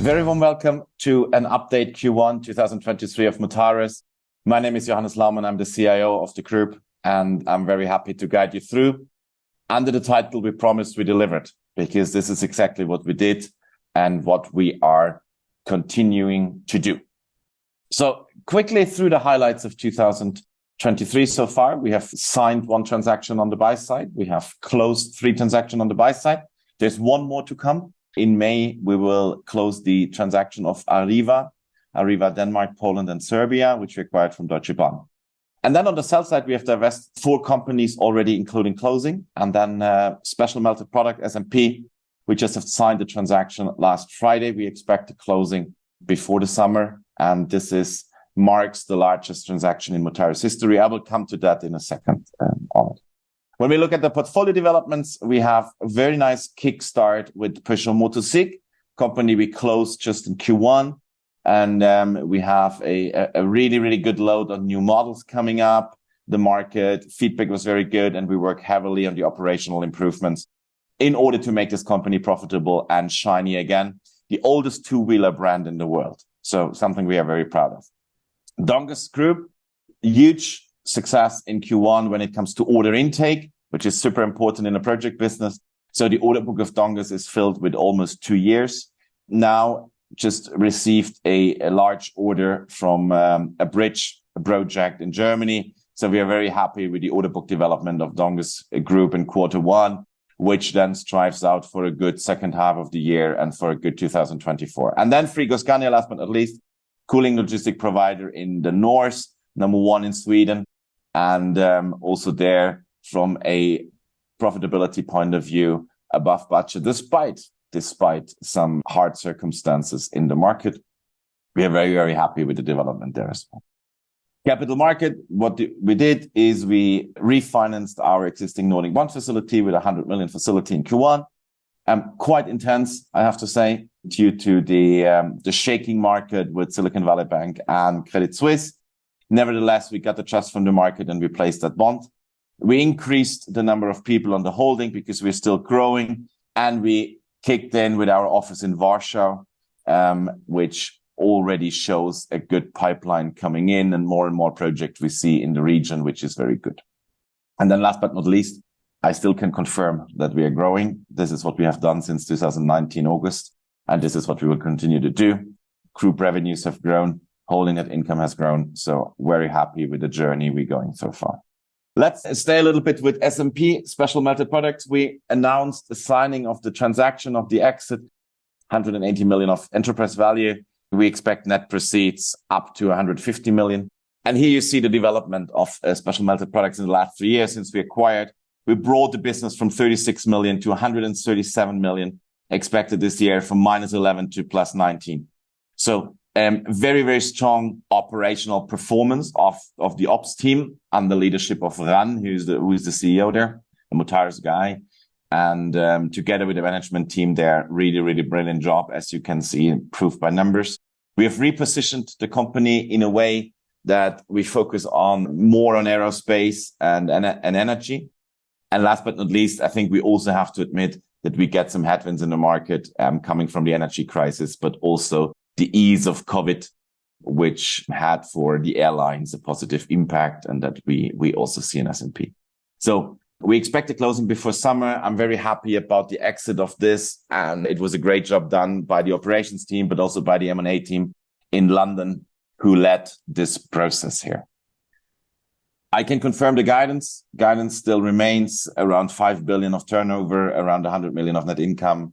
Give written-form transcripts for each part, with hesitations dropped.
Very warm welcome to an update Q1 2023 of Mutares. My name is Johannes Laumann. I'm the CIO of the group, and I'm very happy to guide you through. Under the title, we promised, we delivered, because this is exactly what we did and what we are continuing to do. So quickly through the highlights of 2023 so far, we have signed 1 transaction on the buy side. We have closed 3 transactions on the buy side. There's 1 more to come. In May, we will close the transaction of Arriva Denmark, Poland, and Serbia, which we acquired from Deutsche Bank. And then on the sell side, we have divested 4 companies already, including closing. And then Special Melted Product, SMP, we just have signed the transaction last Friday. We expect the closing before the summer. And this marks the largest transaction in Mutares history. I will come to that in a second on it. When we look at the portfolio developments, we have a very nice kickstart with Peugeot Motocycle, company we closed just in Q1. And we have a really, really good load on new models coming up. The market feedback was very good, and we work heavily on the operational improvements in order to make this company profitable and shiny again. The oldest 2-wheeler brand in the world. So something we are very proud of. Donges Group, huge success in Q1 when it comes to order intake, which is super important in a project business. So the order book of Donges is filled with almost 2 years. Now just received a large order from a bridge project in Germany. So we are very happy with the order book development of Donges Group in Q1, which then strives out for a good second half of the year and for a good 2024. And then Frigoscandia, last but not least, cooling logistic provider in the north, number 1 in Sweden. And also there, from a profitability point of view, above budget, despite some hard circumstances in the market. We are very, very happy with the development there as well. Capital market, what we did is we refinanced our existing Nordic bond facility with 100 million facility in Q1. Quite intense, I have to say, due to the shaking market with Silicon Valley Bank and Credit Suisse. Nevertheless, we got the trust from the market and we placed that bond. We increased the number of people on the holding because we're still growing, and we kicked in with our office in Warsaw, which already shows a good pipeline coming in and more projects we see in the region, which is very good. And then last but not least, I still can confirm that we are growing. This is what we have done since 2019 August, and this is what we will continue to do. Group revenues have grown. Holding net income has grown. So very happy with the journey we're going so far. Let's stay a little bit with SMP, Special Melted Products. We announced the signing of the transaction of the exit, 180 million of enterprise value. We expect net proceeds up to 150 million. And here you see the development of Special Melted Products in the last 3 years since we acquired. We brought the business from 36 million to 137 million, expected this year from -11 to +19. So very, very strong operational performance of the ops team and the leadership of Ran, who's the CEO there, the Mutares guy. And together with the management team there, really, really brilliant job, as you can see, proved by numbers. We have repositioned the company in a way that we focus more on aerospace and energy. And last but not least, I think we also have to admit that we get some headwinds in the market coming from the energy crisis, but also the ease of COVID, which had for the airlines a positive impact, and that we also see in SMP. So we expect the closing before summer. I'm very happy about the exit of this, and it was a great job done by the operations team, but also by the M&A team in London, who led this process here. I can confirm the guidance. Guidance still remains around 5 billion of turnover, around 100 million of net income.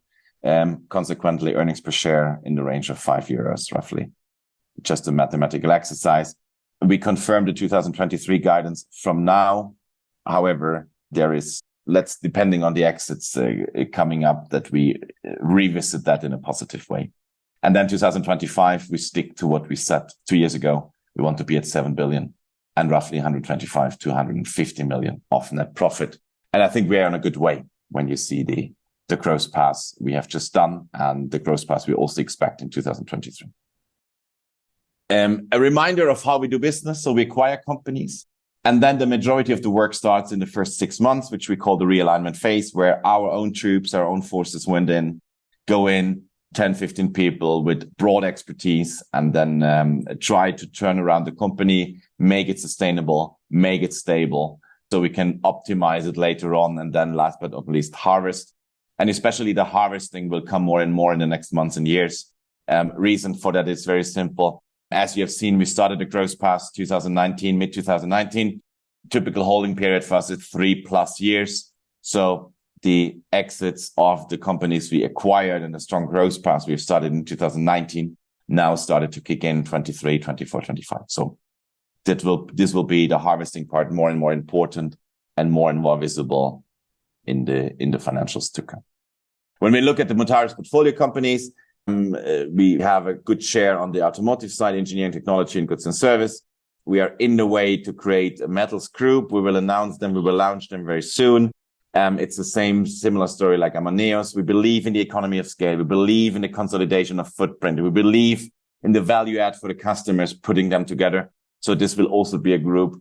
Consequently, earnings per share in the range of 5 euros, roughly. Just a mathematical exercise. We confirmed the 2023 guidance from now. However, there is, depending on the exits coming up, that we revisit that in a positive way. And then 2025, we stick to what we said 2 years ago. We want to be at 7 billion and roughly 125 to 150 million of net profit. And I think we are on a good way when you see the growth path we have just done and the growth path we also expect in 2023. A reminder of how we do business. So we acquire companies, and then the majority of the work starts in the first 6 months, which we call the realignment phase, where our own troops, our own forces go in, 10, 15 people with broad expertise, and then try to turn around the company, make it sustainable, make it stable, so we can optimize it later on. And then last but not least, harvest. And especially the harvesting will come more and more in the next months and years. Reason for that is very simple. As you have seen, we started a growth path 2019, mid 2019. Typical holding period for us is 3+ years. So the exits of the companies we acquired and the strong growth path we've started in 2019 now started to kick in 23, 24, 25. So this will be the harvesting part more and more important and more visible in the financials to come. When we look at the Mutares portfolio companies, we have a good share on the automotive side, engineering, technology, and goods and service. We are in the way to create a metals group. We will announce them. We will launch them very soon. It's the similar story like Amaneos. We believe in the economy of scale. We believe in the consolidation of footprint. We believe in the value add for the customers, putting them together. So this will also be a group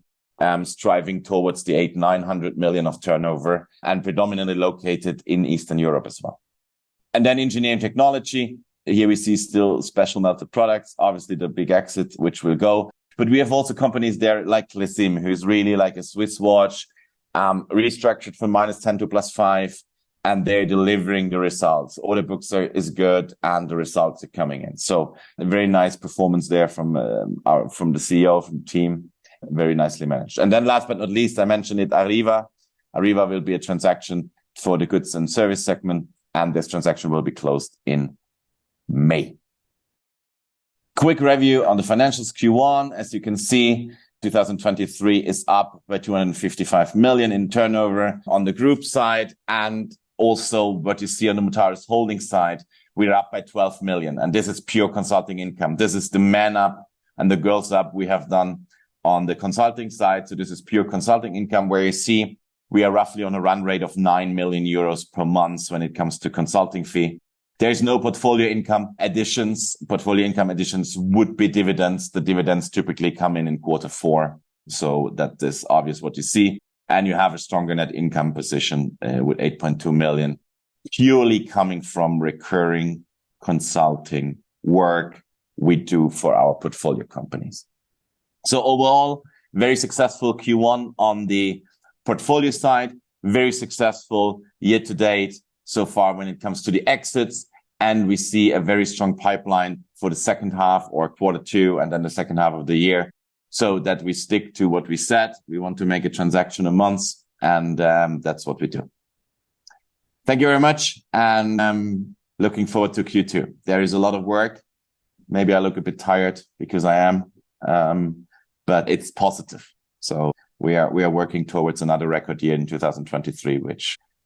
striving towards the 800-900 million of turnover and predominantly located in Eastern Europe as well. And then engineering technology. Here we see still special melted products, obviously the big exit, which will go. But we have also companies there like Clecim, who's really like a Swiss watch, restructured from -10 to +5, and they're delivering the results. Order books is good, and the results are coming in. So a very nice performance there from the CEO, from the team, very nicely managed. And then last but not least, I mentioned it, Arriva. Arriva will be a transaction for the goods and service segment, and this transaction will be closed in May. Quick review on the financials Q1. As you can see, 2023 is up by 255 million in turnover on the group side. And also what you see on the Mutares holding side, we're up by 12 million. And this is pure consulting income. This is the man up and the girls up we have done on the consulting side. So this is pure consulting income, where you see we are roughly on a run rate of 9 million euros per month when it comes to consulting fee. There's no portfolio income additions. Portfolio income additions would be dividends. The dividends typically come in Q4. So that is obvious what you see. And you have a stronger net income position with 8.2 million, purely coming from recurring consulting work we do for our portfolio companies. So overall, very successful Q1 on the portfolio side, very successful year to date so far when it comes to the exits. And we see a very strong pipeline for the second half or Q2 and then the second half of the year, so that we stick to what we said. We want to make a transaction a month, and that's what we do. Thank you very much. And looking forward to Q2. There is a lot of work. Maybe I look a bit tired because I am, but it's positive. So we are working towards another record year in 2023,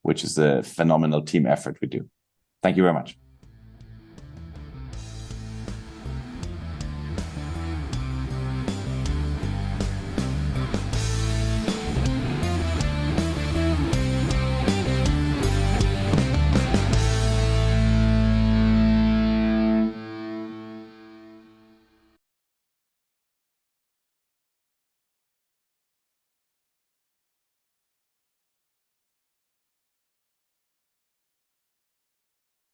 which is a phenomenal team effort we do. Thank you very much.